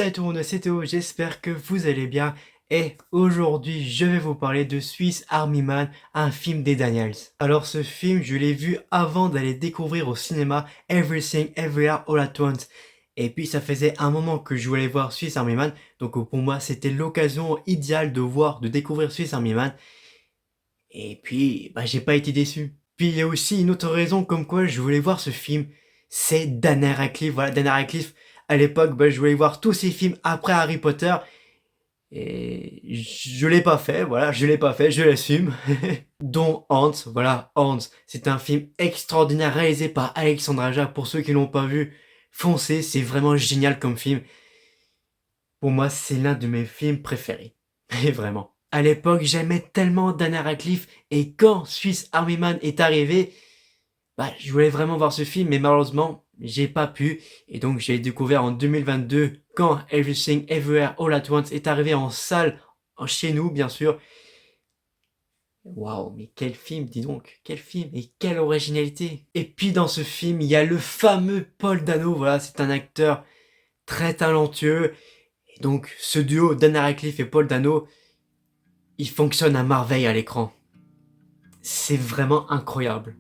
Salut tout le monde, c'est Théo, j'espère que vous allez bien. Et aujourd'hui, je vais vous parler de Swiss Army Man, un film des Daniels. Alors ce film, je l'ai vu avant d'aller découvrir au cinéma Everything Everywhere All at Once. Et puis ça faisait un moment que je voulais voir Swiss Army Man, donc pour moi c'était l'occasion idéale de découvrir Swiss Army Man. Et puis, j'ai pas été déçu. Puis il y a aussi une autre raison comme quoi je voulais voir ce film, c'est Daniel Radcliffe. Voilà, Daniel Radcliffe, à l'époque, je voulais voir tous ces films après Harry Potter, et je l'ai pas fait, voilà, je l'ai pas fait, je l'assume. Dont Hans, voilà, Hans, c'est un film extraordinaire réalisé par Alexandre Aja. Pour ceux qui l'ont pas vu, foncez, c'est vraiment génial comme film. Pour moi, c'est l'un de mes films préférés. Et vraiment. À l'époque, j'aimais tellement Daniel Radcliffe, et quand Swiss Army Man est arrivé, je voulais vraiment voir ce film, mais malheureusement, j'ai pas pu. Et donc, j'ai découvert en 2022, quand Everything Everywhere All at Once est arrivé en salle, chez nous, bien sûr. Waouh, mais quel film, dis donc, quel film, et quelle originalité. Et puis, dans ce film, il y a le fameux Paul Dano, voilà, c'est un acteur très talentueux. Et donc, ce duo, Daniel Radcliffe et Paul Dano, il fonctionne à merveille à l'écran. C'est vraiment incroyable.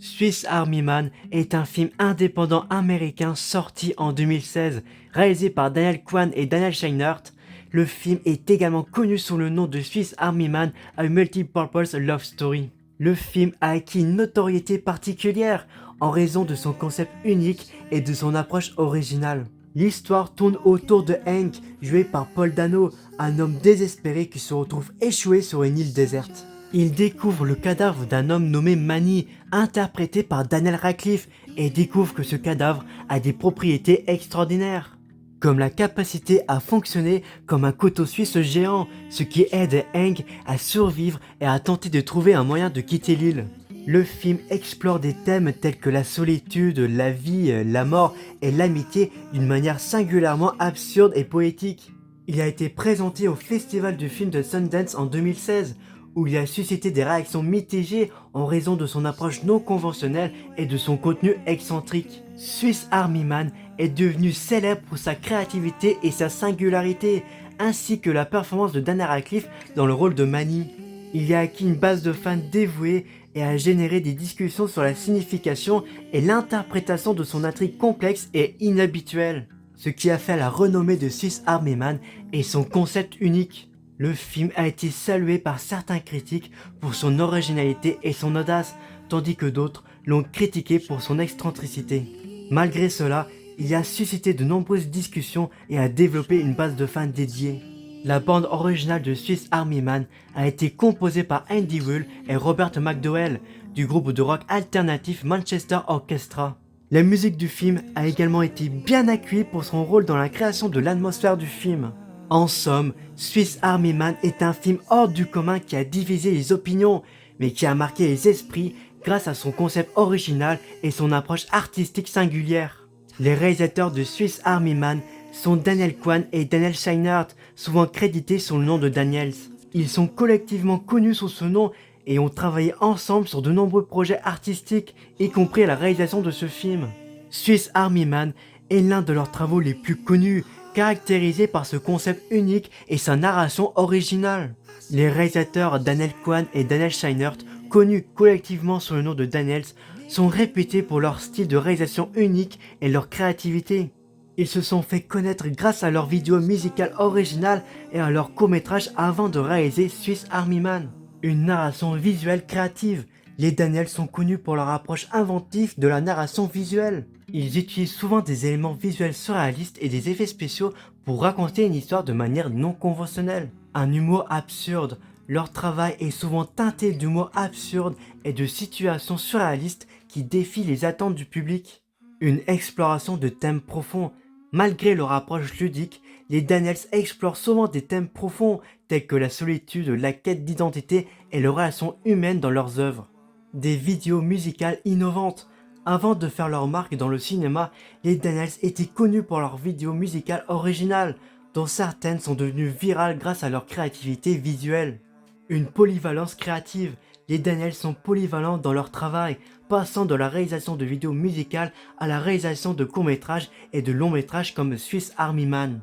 Swiss Army Man est un film indépendant américain sorti en 2016, réalisé par Daniel Kwan et Daniel Scheinert. Le film est également connu sous le nom de Swiss Army Man, A Multipurpose Love Story. Le film a acquis une notoriété particulière en raison de son concept unique et de son approche originale. L'histoire tourne autour de Hank, joué par Paul Dano, un homme désespéré qui se retrouve échoué sur une île déserte. Il découvre le cadavre d'un homme nommé Manny, interprété par Daniel Radcliffe, et découvre que ce cadavre a des propriétés extraordinaires, comme la capacité à fonctionner comme un couteau suisse géant, ce qui aide Hank à survivre et à tenter de trouver un moyen de quitter l'île. Le film explore des thèmes tels que la solitude, la vie, la mort et l'amitié d'une manière singulièrement absurde et poétique. Il a été présenté au Festival du film de Sundance en 2016, où il a suscité des réactions mitigées en raison de son approche non conventionnelle et de son contenu excentrique. Swiss Army Man est devenu célèbre pour sa créativité et sa singularité, ainsi que la performance de Daniel Radcliffe dans le rôle de Manny. Il y a acquis une base de fans dévouée et a généré des discussions sur la signification et l'interprétation de son intrigue complexe et inhabituelle, ce qui a fait la renommée de Swiss Army Man et son concept unique. Le film a été salué par certains critiques pour son originalité et son audace, tandis que d'autres l'ont critiqué pour son excentricité. Malgré cela, il a suscité de nombreuses discussions et a développé une base de fans dédiée. La bande originale de Swiss Army Man a été composée par Andy Wool et Robert McDowell du groupe de rock alternatif Manchester Orchestra. La musique du film a également été bien accueillie pour son rôle dans la création de l'atmosphère du film. En somme, Swiss Army Man est un film hors du commun qui a divisé les opinions, mais qui a marqué les esprits grâce à son concept original et son approche artistique singulière. Les réalisateurs de Swiss Army Man sont Daniel Kwan et Daniel Scheinert, souvent crédités sous le nom de Daniels. Ils sont collectivement connus sous ce nom et ont travaillé ensemble sur de nombreux projets artistiques, y compris à la réalisation de ce film. Swiss Army Man est l'un de leurs travaux les plus connus, caractérisé par ce concept unique et sa narration originale. Les réalisateurs Daniel Kwan et Daniel Scheinert, connus collectivement sous le nom de Daniels, sont réputés pour leur style de réalisation unique et leur créativité. Ils se sont fait connaître grâce à leurs vidéos musicales originales et à leurs courts-métrages avant de réaliser Swiss Army Man. Une narration visuelle créative. Les Daniels sont connus pour leur approche inventive de la narration visuelle. Ils utilisent souvent des éléments visuels surréalistes et des effets spéciaux pour raconter une histoire de manière non conventionnelle. Un humour absurde. Leur travail est souvent teinté d'humour absurde et de situations surréalistes qui défient les attentes du public. Une exploration de thèmes profonds. Malgré leur approche ludique, les Daniels explorent souvent des thèmes profonds tels que la solitude, la quête d'identité et les relations humaines dans leurs œuvres. Des vidéos musicales innovantes. Avant de faire leur marque dans le cinéma, les Daniels étaient connus pour leurs vidéos musicales originales, dont certaines sont devenues virales grâce à leur créativité visuelle. Une polyvalence créative. Les Daniels sont polyvalents dans leur travail, passant de la réalisation de vidéos musicales à la réalisation de courts-métrages et de longs-métrages comme Swiss Army Man.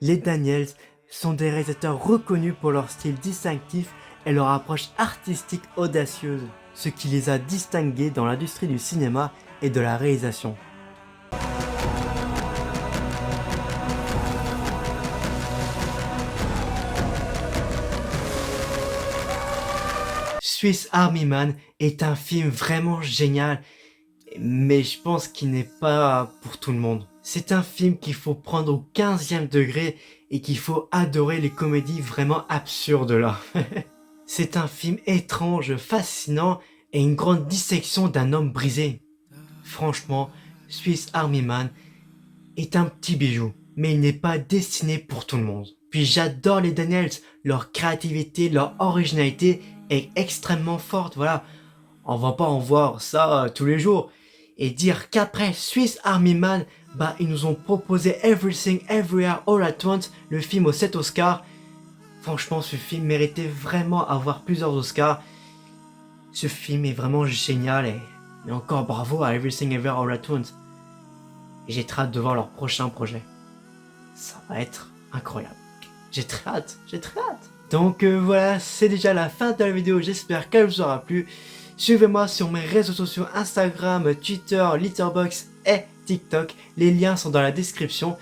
Les Daniels sont des réalisateurs reconnus pour leur style distinctif et leur approche artistique audacieuse, ce qui les a distingués dans l'industrie du cinéma et de la réalisation. Swiss Army Man est un film vraiment génial, mais je pense qu'il n'est pas pour tout le monde. C'est un film qu'il faut prendre au 15e degré et qu'il faut adorer les comédies vraiment absurdes là. C'est un film étrange, fascinant et une grande dissection d'un homme brisé. Franchement, Swiss Army Man est un petit bijou, mais il n'est pas destiné pour tout le monde. Puis j'adore les Daniels, leur créativité, leur originalité est extrêmement forte, voilà. On va pas en voir ça tous les jours. Et dire qu'après Swiss Army Man, bah ils nous ont proposé Everything Everywhere All at Once, le film aux 7 Oscars. Franchement, ce film méritait vraiment avoir plusieurs Oscars. Ce film est vraiment génial et encore bravo à Everything Everywhere All at Once. Et j'ai très hâte de voir leur prochain projet. Ça va être incroyable. J'ai très hâte. Donc voilà, c'est déjà la fin de la vidéo, j'espère qu'elle vous aura plu. Suivez-moi sur mes réseaux sociaux Instagram, Twitter, Letterboxd et TikTok. Les liens sont dans la description.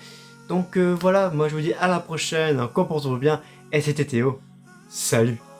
Donc voilà, moi je vous dis à la prochaine, comportez-vous bien. Et c'était Théo. Salut!